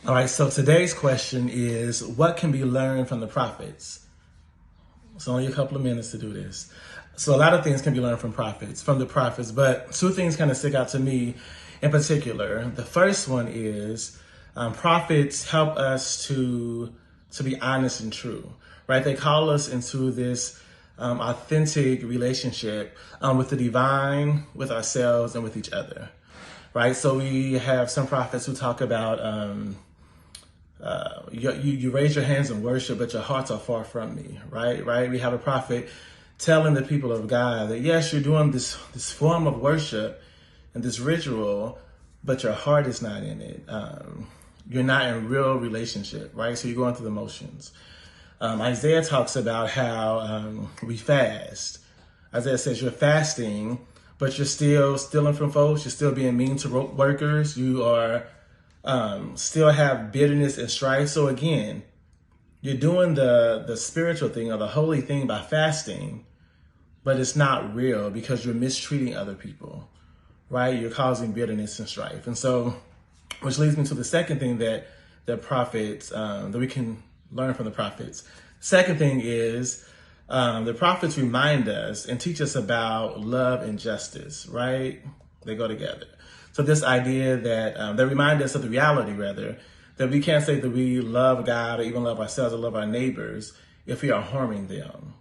All right, so today's question is, what can be learned from the prophets? It's only a couple of minutes to do this. So a lot of things can be learned from the prophets, but two things kind of stick out to me in particular. The first one is prophets help us to be honest and true, right? They call us into this authentic relationship with the divine, with ourselves, and with each other, right? So we have some prophets who talk about you raise your hands in worship, but your hearts are far from me, right? We have a prophet telling the people of God that yes, you're doing this form of worship and this ritual, but your heart is not in it. You're not in real relationship, right? So you're going through the motions. Isaiah talks about how we fast. Isaiah says you're fasting, but you're still stealing from folks. You're still being mean to workers. You are still have bitterness and strife. So again, you're doing the spiritual thing or the holy thing by fasting, but it's not real because you're mistreating other people, right? You're causing bitterness and strife. And so, which leads me to the second thing that the prophets, that we can learn from the prophets. Second thing is the prophets remind us and teach us about love and justice, right? They go together. So this idea that they remind us of the reality, rather, that we can't say that we love God or even love ourselves or love our neighbors if we are harming them,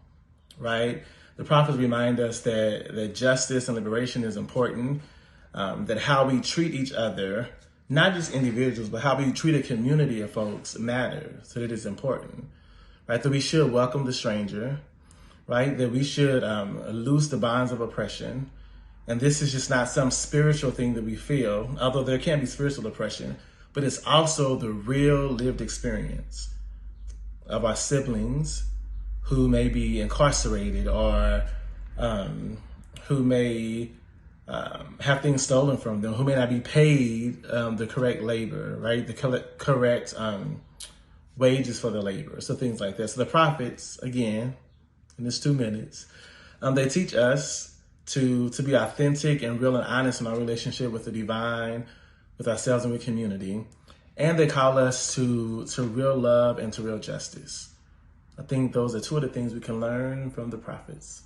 right? The prophets remind us that justice and liberation is important, that how we treat each other, not just individuals, but how we treat a community of folks matters, so that it's important, right? That we should welcome the stranger, right? That we should loose the bonds of oppression. And this is just not some spiritual thing that we feel, although there can be spiritual oppression, but it's also the real lived experience of our siblings who may be incarcerated or who may have things stolen from them, who may not be paid the correct labor, right? The correct wages for the labor, so things like that. So the prophets, again, in this 2 minutes, they teach us to be authentic and real and honest in our relationship with the divine, with ourselves and with community. And they call us to real love and to real justice. I think those are two of the things we can learn from the prophets.